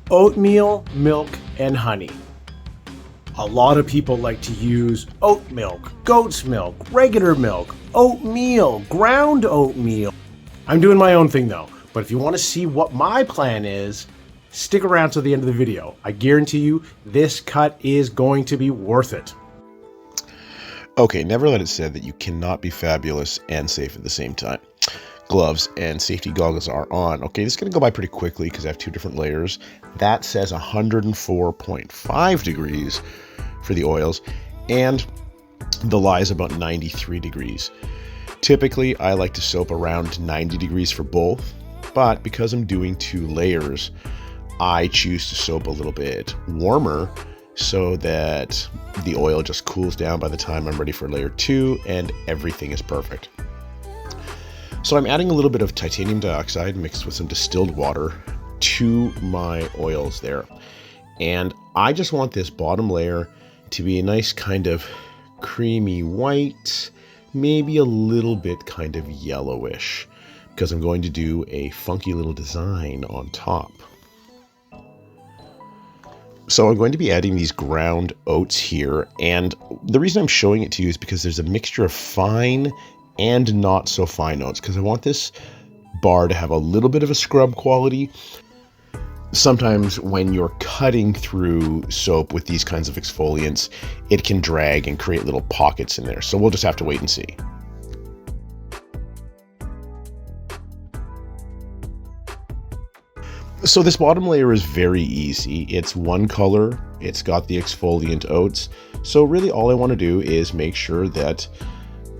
Oatmeal, milk, and honey. A lot of people like to use oat milk, goat's milk, regular milk, oatmeal, ground oatmeal. I'm doing my own thing though, but if you want to see what my plan is, stick around to the end of the video. I guarantee you this cut is going to be worth it. Okay, never let it said that you cannot be fabulous and safe at the same time. Gloves and safety goggles are on. Okay, this is going to go by pretty quickly because I have two different layers. That says 104.5 degrees for the oils, and the lye is about 93 degrees. Typically, I like to soap around 90 degrees for both, but because I'm doing two layers, I choose to soap a little bit warmer so that the oil just cools down by the time I'm ready for layer 2 and everything is perfect. So I'm adding a little bit of titanium dioxide mixed with some distilled water to my oils there. And I just want this bottom layer to be a nice kind of creamy white, maybe a little bit kind of yellowish, because I'm going to do a funky little design on top. So I'm going to be adding these ground oats here, and the reason I'm showing it to you is because there's a mixture of fine and not so fine oats, because I want this bar to have a little bit of a scrub quality. Sometimes when you're cutting through soap with these kinds of exfoliants, it can drag and create little pockets in there. So we'll just have to wait and see. So this bottom layer is very easy. It's one color, it's got the exfoliant oats. So really all I want to do is make sure that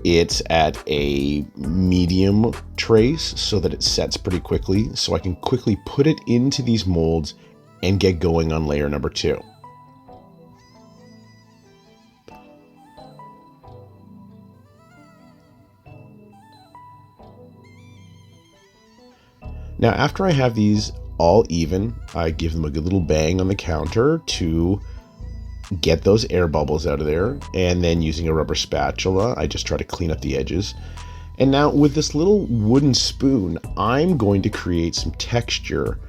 it's at a medium trace so that it sets pretty quickly, so I can quickly put it into these molds and get going on layer number 2. Now after I have these all even, I give them a good little bang on the counter to get those air bubbles out of there, and then using a rubber spatula, I just try to clean up the edges. And now with this little wooden spoon, I'm going to create some texture,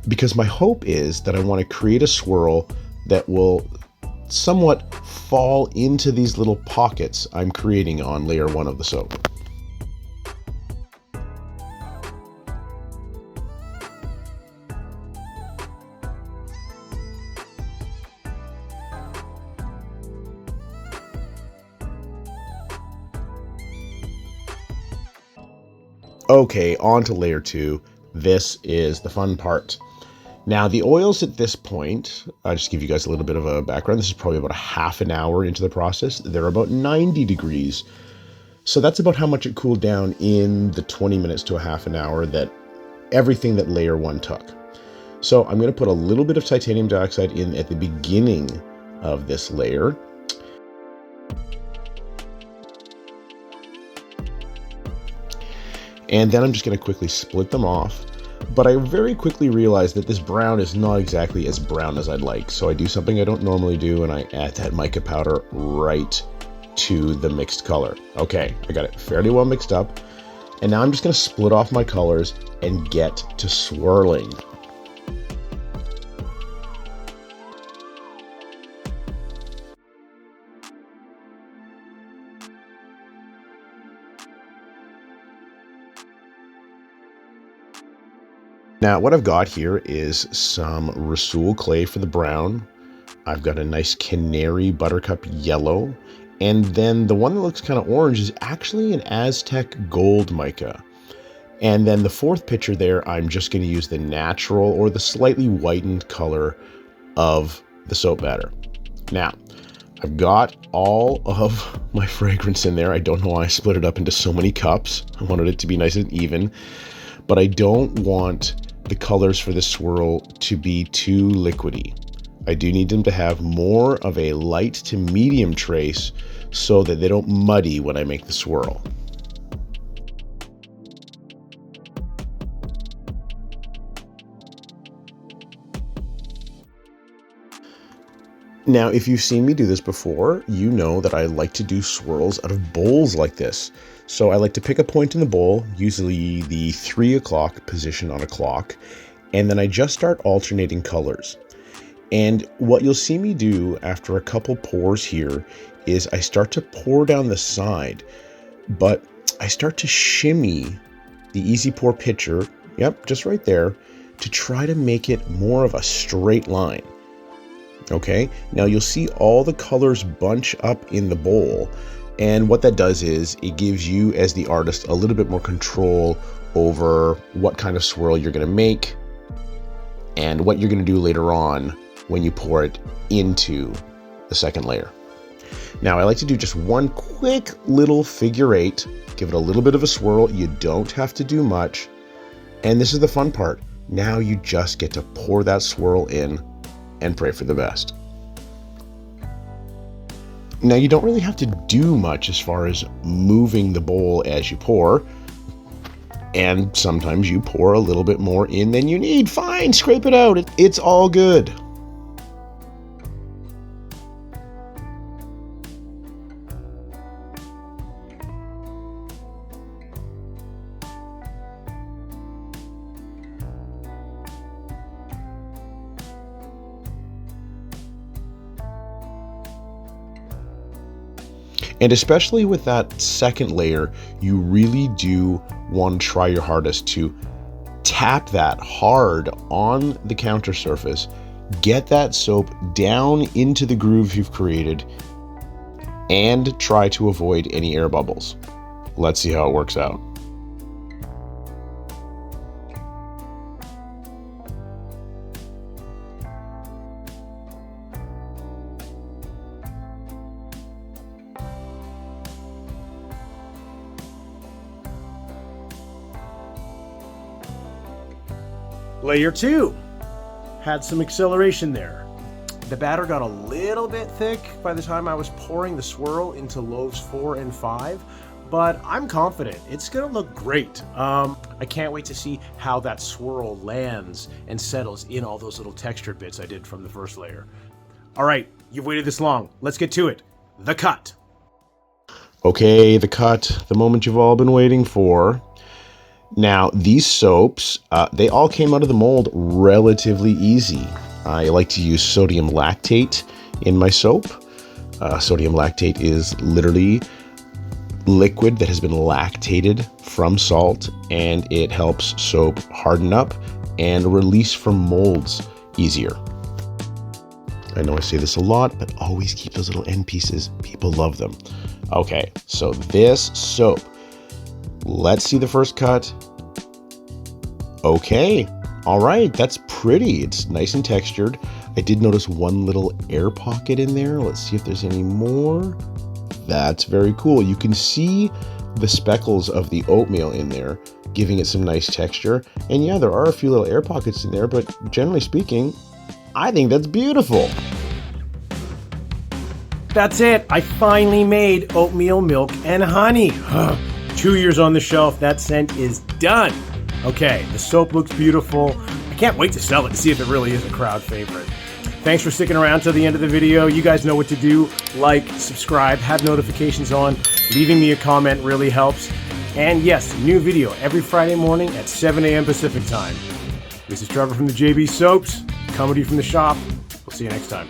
because my hope is that I want to create a swirl that will somewhat fall into these little pockets I'm creating on layer 1 of the soap. Okay, on to layer 2. This is the fun part. Now the oils at this point, I'll just give you guys a little bit of a background. This is probably about a half an hour into the process. They're about 90 degrees. So that's about how much it cooled down in the 20 minutes to a half an hour that everything that layer 1 took. So I'm going to put a little bit of titanium dioxide in at the beginning of this layer. And then I'm just going to quickly split them off. But I very quickly realized that this brown is not exactly as brown as I'd like. So I do something I don't normally do, and I add that mica powder right to the mixed color. Okay, I got it fairly well mixed up. And now I'm just going to split off my colors and get to swirling. Now what I've got here is some Rhassoul clay for the brown. I've got a nice canary buttercup yellow. And then the one that looks kind of orange is actually an Aztec gold mica. And then the fourth picture there, I'm just going to use the natural or the slightly whitened color of the soap batter. Now, I've got all of my fragrance in there. I don't know why I split it up into so many cups. I wanted it to be nice and even. But I don't want the colors for this swirl to be too liquidy. I do need them to have more of a light to medium trace so that they don't muddy when I make the swirl. Now, if you've seen me do this before, you know that I like to do swirls out of bowls like this. So I like to pick a point in the bowl, usually the 3 o'clock position on a clock, and then I just start alternating colors. And what you'll see me do after a couple pours here is I start to pour down the side, but I start to shimmy the easy pour pitcher, yep, just right there, to try to make it more of a straight line. Okay, now you'll see all the colors bunch up in the bowl, and what that does is it gives you as the artist a little bit more control over what kind of swirl you're going to make and what you're going to do later on when you pour it into the second layer. Now I like to do just one quick little figure 8, give it a little bit of a swirl. You don't have to do much, and this is the fun part. Now you just get to pour that swirl in and pray for the best. Now you don't really have to do much as far as moving the bowl as you pour, and sometimes you pour a little bit more in than you need. Fine, scrape it out. It's all good. And especially with that second layer, you really do want to try your hardest to tap that hard on the counter surface, get that soap down into the groove you've created, and try to avoid any air bubbles. Let's see how it works out. Layer 2 had some acceleration there. The batter got a little bit thick by the time I was pouring the swirl into loaves 4 and 5, but I'm confident it's gonna look great. I can't wait to see how that swirl lands and settles in all those little textured bits I did from the first layer. All right, you've waited this long. Let's get to it. The cut. Okay, the cut, the moment you've all been waiting for. Now, these soaps, they all came out of the mold relatively easy. I like to use sodium lactate in my soap. Sodium lactate is literally liquid that has been lactated from salt, and it helps soap harden up and release from molds easier. I know I say this a lot, but always keep those little end pieces. People love them. Okay, so this soap. Let's see the first cut. Okay, all right, that's pretty. It's nice and textured. I did notice one little air pocket in there. Let's see if there's any more. That's very cool. You can see the speckles of the oatmeal in there, giving it some nice texture. And yeah, there are a few little air pockets in there, but generally speaking, I think that's beautiful. That's it. I finally made oatmeal, milk, and honey. 2 years on the shelf, that scent is done. Okay, the soap looks beautiful. I can't wait to sell it and see if it really is a crowd favorite. Thanks for sticking around till the end of the video. You guys know what to do. Like, subscribe, have notifications on. Leaving me a comment really helps. And yes, new video every Friday morning at 7 a.m. Pacific time. This is Trevor from the JB Soaps, comedy from the shop. We'll see you next time.